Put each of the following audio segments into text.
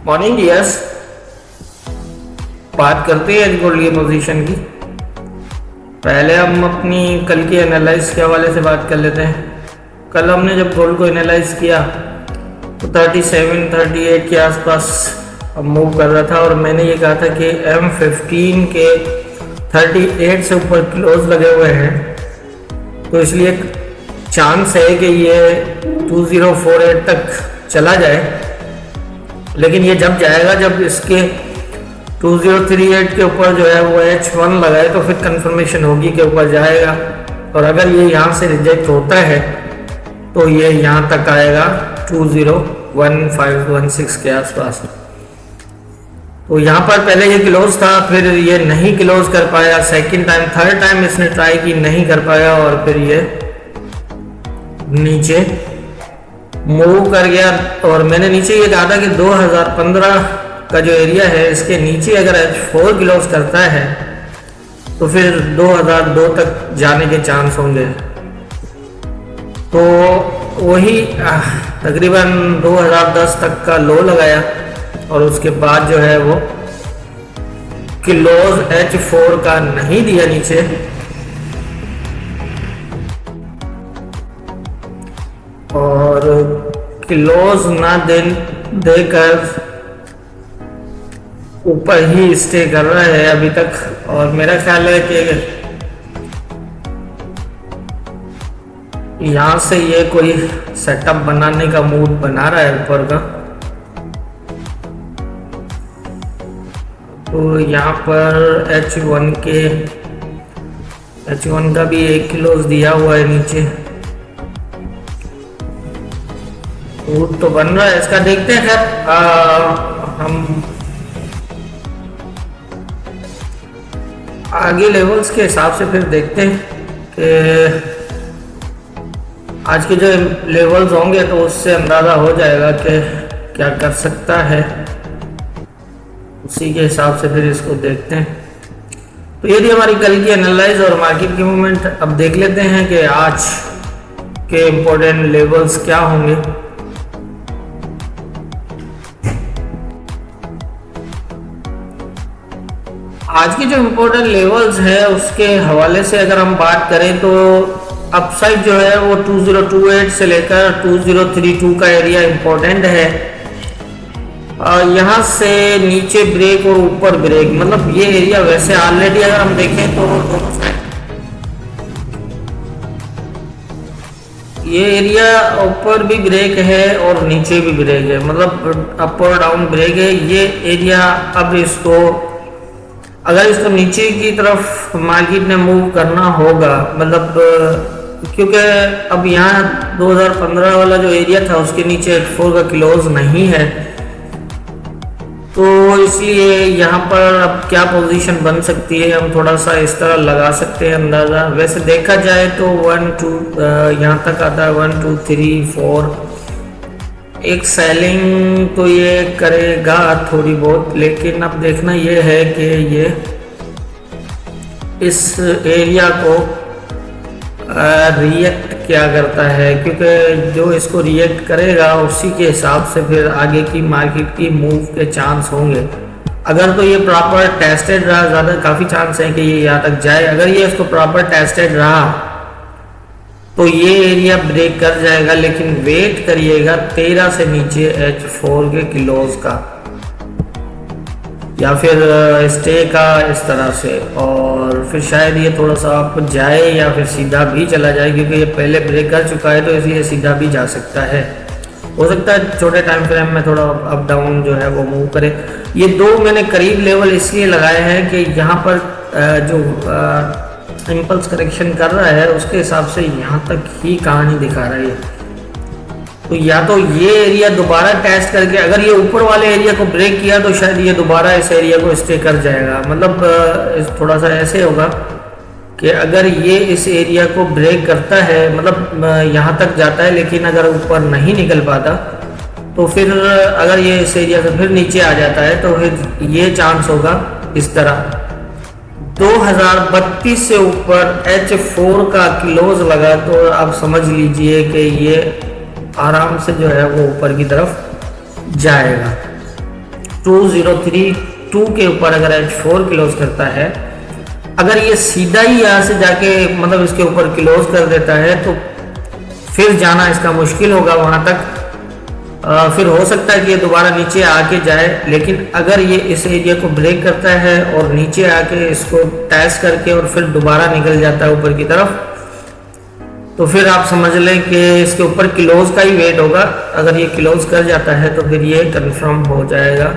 Morning dears, बात करते हैं गोल्ड की पोजीशन की। पहले हम अपनी कल की एनालाइज के हवाले से बात कर लेते हैं। कल हमने जब गोल्ड को एनालाइज किया तो 37-38 के आसपास मूव कर रहा था और मैंने ये कहा था कि M15 के 38 से ऊपर क्लोज लगे हुए हैं, तो इसलिए चांस है कि ये 2048 तक चला जाए। लेकिन ये जब जाएगा जब इसके 2038 के ऊपर जो है वो H1 लगाए तो फिर कंफर्मेशन होगी कि ऊपर जाएगा। और अगर ये यहाँ से रिजेक्ट होता है तो ये यहाँ तक आएगा 201516 के आसपास। तो यहाँ पर पहले ये क्लोज था, फिर ये नहीं क्लोज कर पाया। सेकंड टाइम, थर्ड टाइम इसने ट्राई की, नहीं कर पाया और फिर ये नीचे मूव कर गया। और मैंने नीचे ये कहा था कि 2015 का जो एरिया है इसके नीचे अगर H4 क्लोज करता है तो फिर 2002 तक जाने के चांस होंगे। तो वही तकरीबन 2010 तक का लो लगाया और उसके बाद जो है वो क्लोज H4 का नहीं दिया नीचे, और क्लोज ना देकर ऊपर ही स्टे कर रहा है अभी तक। और मेरा ख्याल है कि यहां से ये कोई सेटअप बनाने का मूड बना रहा है ऊपर का। तो यहाँ पर H1 का भी एक क्लोज दिया हुआ है नीचे, रूट तो बन रहा है इसका। देखते हैं खैर हम आगे लेवल्स के हिसाब से फिर देखते हैं कि आज के जो लेवल्स होंगे तो उससे अंदाज़ा हो जाएगा कि क्या कर सकता है, उसी के हिसाब से फिर इसको देखते हैं। तो ये थी हमारी कल की एनालाइज और मार्केट की मूवमेंट। अब देख लेते हैं कि आज के इम्पोर्टेंट लेवल्स क्या होंगे। आज की जो इम्पोर्टेंट लेवल्स है उसके हवाले से अगर हम बात करें तो अपसाइड जो है वो 2028 से लेकर 2032 का एरिया इम्पोर्टेंट है। यहाँ से नीचे ब्रेक और ऊपर ब्रेक, मतलब ये एरिया वैसे ऑलरेडी अगर हम देखें तो ये एरिया ऊपर भी ब्रेक है और नीचे भी ब्रेक है, मतलब अप और डाउन ब्रेक है ये एरिया। अब इसको अगर इसको नीचे की तरफ मार्केट ने मूव करना होगा, मतलब क्योंकि अब यहाँ 2015 वाला जो एरिया था उसके नीचे H4 का क्लोज नहीं है, तो इसलिए यहाँ पर अब क्या पोजीशन बन सकती है हम थोड़ा सा इस तरह लगा सकते हैं अंदाज़ा। वैसे देखा जाए तो 1 2 यहाँ तक आता है, 1 2 3 4 एक सेलिंग तो ये करेगा थोड़ी बहुत। लेकिन अब देखना ये है कि ये इस एरिया को रिएक्ट क्या करता है, क्योंकि जो इसको रिएक्ट करेगा उसी के हिसाब से फिर आगे की मार्केट की मूव के चांस होंगे। अगर तो ये प्रॉपर टेस्टेड रहा, ज़्यादा काफ़ी चांस है कि ये यहाँ तक जाए। अगर ये इसको प्रॉपर टेस्टेड रहा तो ये एरिया ब्रेक कर जाएगा, लेकिन वेट करिएगा 13 से नीचे H4 के क्लोज का या फिर स्टे का इस तरह से, और फिर शायद ये थोड़ा सा आप जाए या फिर सीधा भी चला जाए, क्योंकि ये पहले ब्रेक कर चुका है तो इसलिए सीधा भी जा सकता है। हो सकता है छोटे टाइम फ्रेम में थोड़ा अप डाउन जो है वो मूव करे। ये दो मैंने करीब लेवल इसलिए लगाए हैं कि यहाँ पर जो इम्पल्स करेक्शन कर रहा है उसके हिसाब से यहाँ तक ही कहानी दिखा रहा है। तो या तो ये एरिया दोबारा टेस्ट करके अगर ये ऊपर वाले एरिया को ब्रेक किया तो शायद ये दोबारा इस एरिया को स्टे कर जाएगा। मतलब थोड़ा सा ऐसे होगा कि अगर ये इस एरिया को ब्रेक करता है, मतलब यहाँ तक जाता है, लेकिन अगर ऊपर नहीं निकल पाता तो फिर अगर ये इस एरिया से फिर नीचे आ जाता है तो फिर ये चांस होगा इस तरह 2032 से ऊपर H4 का क्लोज लगा तो आप समझ लीजिए कि ये आराम से जो है वो ऊपर की तरफ जाएगा। 2032 के ऊपर अगर H4 क्लोज करता है, अगर ये सीधा ही यहाँ से जाके मतलब इसके ऊपर क्लोज कर देता है तो फिर जाना इसका मुश्किल होगा वहाँ तक। फिर हो सकता है कि ये दोबारा नीचे आके जाए, लेकिन अगर ये इस एरिया को ब्रेक करता है और नीचे आके इसको टेस्ट करके और फिर दोबारा निकल जाता है ऊपर की तरफ, तो फिर आप समझ लें कि इसके ऊपर क्लोज का ही वेट होगा। अगर ये क्लोज कर जाता है तो फिर ये कंफर्म हो जाएगा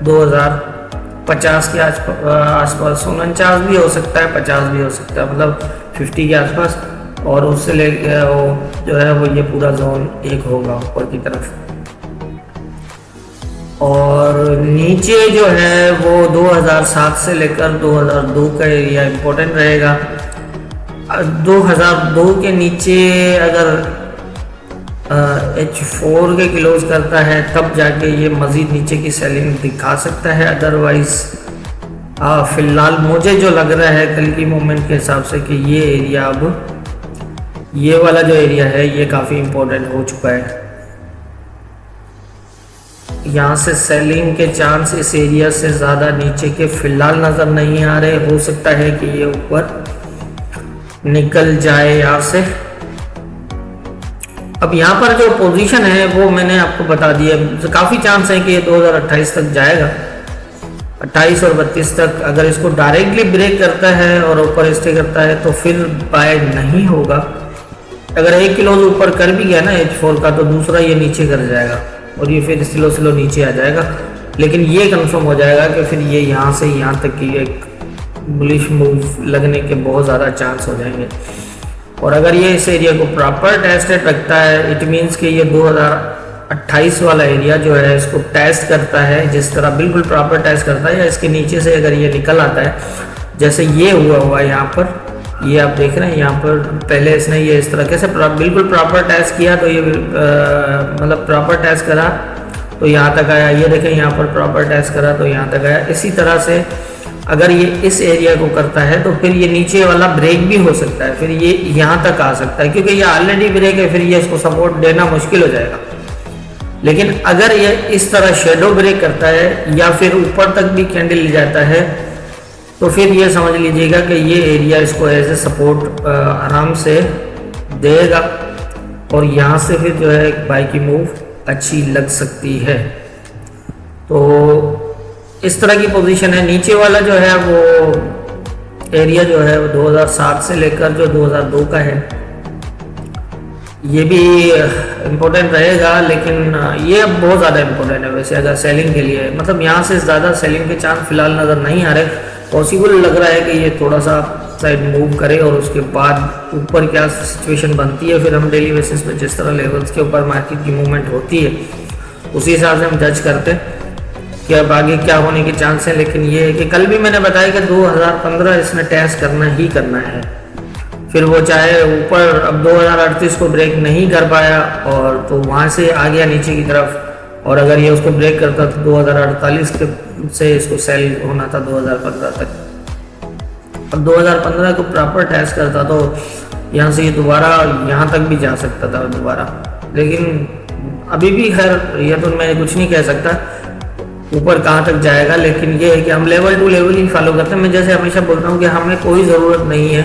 2050 के आसपास, 49 भी हो सकता है, 50 भी हो सकता है, मतलब 50 के आसपास। और उससे ले वो जो है वो ये पूरा जोन एक होगा ऊपर की तरफ। और नीचे जो है वो 2007 से लेकर 2002 का एरिया इम्पोर्टेंट रहेगा। 2002 के नीचे अगर H4 के क्लोज करता है तब जाके ये मज़ीद नीचे की सेलिंग दिखा सकता है। अदरवाइज फिलहाल मुझे जो लग रहा है कल की मूवमेंट के हिसाब से कि ये एरिया, अब ये वाला जो एरिया है ये काफ़ी इम्पोर्टेंट हो चुका है। यहाँ से सेलिंग के चांस इस एरिया से ज़्यादा नीचे के फिलहाल नज़र नहीं आ रहे। हो सकता है कि ये ऊपर निकल जाए यहाँ से। अब यहाँ पर जो पोजीशन है वो मैंने आपको बता दिया, तो काफ़ी चांस है कि ये 2028 तक जाएगा, 28 और 32 तक। अगर इसको डायरेक्टली ब्रेक करता है और ऊपर स्टे करता है तो फिर बाय नहीं होगा। अगर एक किलो ऊपर कर भी गया ना H4 का, तो दूसरा ये नीचे कर जाएगा और ये फिर स्लो नीचे आ जाएगा। लेकिन ये कंफर्म हो जाएगा कि फिर ये यहाँ से यहाँ तक की एक बुलिश मूव लगने के बहुत ज़्यादा चांस हो जाएंगे। और अगर ये इस एरिया को प्रॉपर टेस्टेड रखता है, इट मीन्स कि ये 2028 वाला एरिया जो है इसको टेस्ट करता है, जिस तरह बिल्कुल प्रॉपर टेस्ट करता है, या इसके नीचे से अगर ये निकल आता है जैसे ये हुआ यहाँ पर, ये आप देख रहे हैं यहाँ पर पहले इसने ये इस तरह कैसे बिल्कुल प्रॉपर टेस्ट किया, तो ये मतलब प्रॉपर टेस्ट करा तो यहाँ तक आया। ये देखें यहाँ पर प्रॉपर टेस्ट करा तो यहाँ तक आया। इसी तरह से अगर ये इस एरिया को करता है तो फिर ये नीचे वाला ब्रेक भी हो सकता है, फिर ये यहाँ तक आ सकता है, क्योंकि ये ऑलरेडी ब्रेक है, फिर ये इसको सपोर्ट देना मुश्किल हो जाएगा। लेकिन अगर ये इस तरह शेडो ब्रेक करता है या फिर ऊपर तक भी कैंडल ले जाता है तो फिर ये समझ लीजिएगा कि ये एरिया इसको एज ए सपोर्ट आराम से देगा और यहाँ से फिर जो है बाई की मूव अच्छी लग सकती है। तो इस तरह की पोजीशन है। नीचे वाला जो है वो एरिया जो है वो 2007 से लेकर जो 2002 का है, ये भी इम्पोर्टेंट रहेगा, लेकिन ये अब बहुत ज़्यादा इम्पोर्टेंट है वैसे अगर सेलिंग के लिए। मतलब यहाँ से ज़्यादा सेलिंग के चांस फिलहाल नज़र नहीं आ रहे। पॉसिबल लग रहा है कि ये थोड़ा सा साइड मूव करे और उसके बाद ऊपर क्या सिचुएशन बनती है, फिर हम डेली बेसिस पे जिस तरह लेवल्स के ऊपर मार्केट की मूवमेंट होती है उसी हिसाब से हम जज करते हैं कि अब आगे क्या होने के चांस हैं। लेकिन ये है कि कल भी मैंने बताया कि 2015 इसने टेस्ट करना ही करना है, फिर वो चाहे ऊपर अब 2038 को ब्रेक नहीं कर पाया और तो वहाँ से आ गया नीचे की तरफ, और अगर ये उसको ब्रेक करता तो 2048 से इसको सेल होना था 2015 तक। अब 2015 को प्रॉपर टेस्ट करता तो यहाँ से ये दोबारा यहाँ तक भी जा सकता था दोबारा। लेकिन अभी भी खैर ये तो मैं कुछ नहीं कह सकता ऊपर कहाँ तक जाएगा, लेकिन ये है कि हम लेवल टू लेवल ही फॉलो करते हैं। मैं जैसे हमेशा बोलता हूँ कि हमें कोई ज़रूरत नहीं है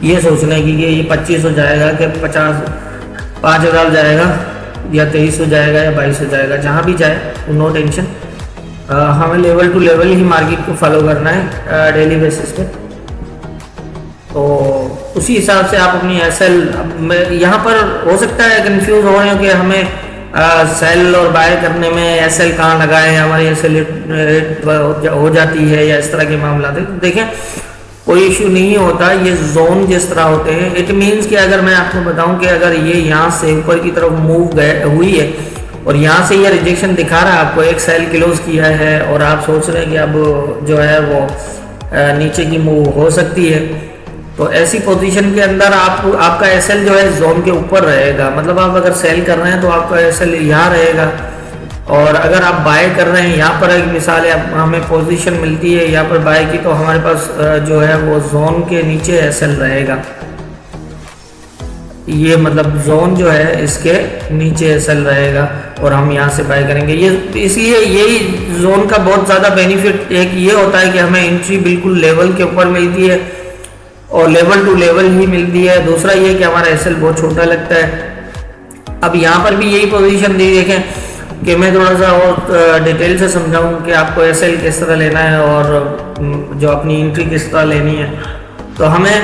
ये सोचने की कि ये 25 हो जाएगा कि 5,000 जाएगा या 23 हो जाएगा या 22 हो जाएगा, जहाँ भी जाए नो टेंशन। हमें लेवल टू लेवल ही मार्केट को फॉलो करना है डेली बेसिस पे। तो उसी हिसाब से आप अपनी एसएल, यहाँ पर हो सकता है कंफ्यूज हो रहे हो कि हमें सेल और बाय करने में एसएल कहाँ लगाए, हमारी एसएल हो जाती है या इस तरह के मामला थे। तो देखें कोई इशू नहीं होता, ये जोन जिस तरह होते हैं इट मीन्स कि अगर मैं आपको बताऊं कि अगर ये यहाँ से ऊपर की तरफ मूव हुई है और यहाँ से ये रिजेक्शन दिखा रहा है आपको, एक सेल क्लोज किया है और आप सोच रहे हैं कि अब जो है वो नीचे की मूव हो सकती है, तो ऐसी पोजीशन के अंदर आपका एसएल जो है जोन के ऊपर रहेगा। मतलब आप अगर सेल कर रहे हैं तो आपका एसएल यहाँ रहेगा, और अगर आप बाय कर रहे हैं, यहाँ पर एक मिसाल है हमें पोजीशन मिलती है यहाँ पर बाय की, तो हमारे पास जो है वो जोन के नीचे एसएल रहेगा। ये मतलब जोन जो है इसके नीचे एसएल रहेगा और हम यहाँ से बाय करेंगे। ये इसलिए यही जोन का बहुत ज़्यादा बेनिफिट एक ये होता है कि हमें एंट्री बिल्कुल लेवल के ऊपर मिलती है और लेवल टू लेवल ही मिलती है। दूसरा ये कि हमारा एसएल बहुत छोटा लगता है। अब यहाँ पर भी यही पोजीशन दी, देखें कि मैं थोड़ा सा और डिटेल से समझाऊँ कि आपको एसएल किस तरह लेना है और जो अपनी एंट्री किस तरह लेनी है। तो हमें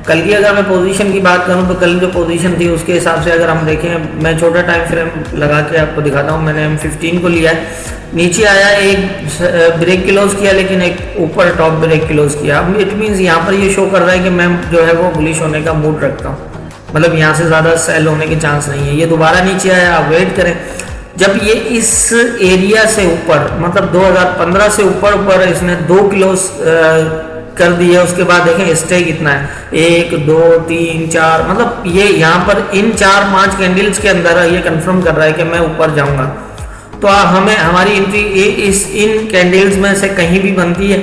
कल की अगर मैं पोजीशन की बात करूं तो कल जो पोजीशन थी उसके हिसाब से अगर हम देखें, मैं छोटा टाइम फ्रेम लगा के आपको दिखाता हूं। मैंने M15 को लिया है, नीचे आया, एक ब्रेक क्लोज किया, लेकिन एक ऊपर टॉप ब्रेक क्लोज किया। अब इट मीन्स यहाँ पर ये शो कर रहा है कि मैं जो है वो बुलिश होने का मूड रखता हूँ, मतलब यहाँ से ज़्यादा सेल होने के चांस नहीं है। ये दोबारा नीचे आया, आप वेट करें। जब ये इस एरिया से ऊपर, मतलब 2015 से ऊपर इसने 2 क्लोज कर दिया, उसके बाद देखें स्टे कितना है, 1 2 3 4, मतलब ये यहाँ पर इन 4-5 कैंडल्स के अंदर ये कंफर्म कर रहा है कि मैं ऊपर जाऊंगा। तो हमें हमारी एंट्री इन कैंडल्स में से कहीं भी बनती है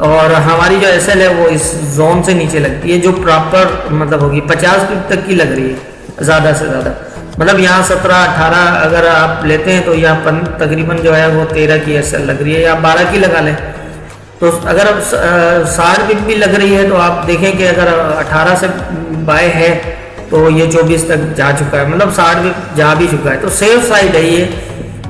और हमारी जो एसएल है वो इस जोन से नीचे लगती है, जो प्रॉपर मतलब होगी 50 पिप तक की लग रही है ज़्यादा से ज़्यादा। मतलब यहाँ 17-18 अगर आप लेते हैं तो यहाँ तकरीबन जो है वो 13 की एसएल लग रही है, या 12 की लगा लें। तो अगर अब 60 पिप भी लग रही है तो आप देखें कि अगर 18 से बाय है तो ये 24 तक जा चुका है, मतलब 60 पिप जा भी चुका है। तो सेफ साइड है ये,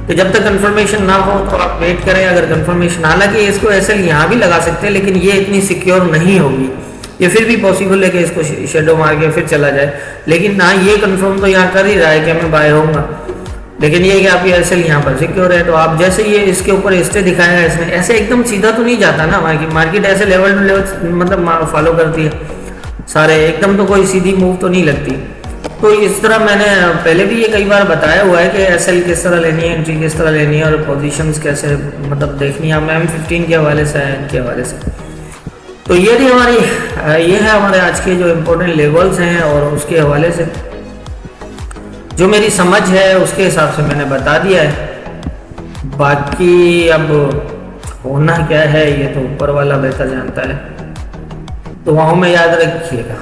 तो जब तक कंफर्मेशन ना हो तो आप वेट करें। अगर कंफर्मेशन, हालांकि इसको एसएल यहाँ भी लगा सकते हैं लेकिन ये इतनी सिक्योर नहीं होगी, ये फिर भी पॉसिबल है कि इसको शेडो मार के फिर चला जाए, लेकिन ना ये कंफर्म तो यहाँ कर ही रहा है कि मैं बाय होऊंगा। लेकिन ये कि आप ये एसएल यहाँ पर सिक्योर है। तो आप जैसे ये इसके ऊपर स्टे दिखाया है इसने, ऐसे एकदम सीधा तो नहीं जाता ना, मार्केट ऐसे लेवल टू लेवल मतलब फॉलो करती है सारे, एकदम तो कोई सीधी मूव तो नहीं लगती। तो इस तरह मैंने पहले भी ये कई बार बताया हुआ है कि एसएल किस तरह लेनी है, एंट्री किस तरह लेनी है और पोजीशंस कैसे मतलब देखनी है M15 के हवाले से है, इनके हवाले से। तो ये थी हमारी, ये है हमारे आज के जो इम्पोर्टेंट लेवल्स हैं और उसके हवाले से जो मेरी समझ है उसके हिसाब से मैंने बता दिया है। बाकी अब होना क्या है ये तो ऊपर वाला बेहतर जानता है। तो वहाँ में याद रखिएगा।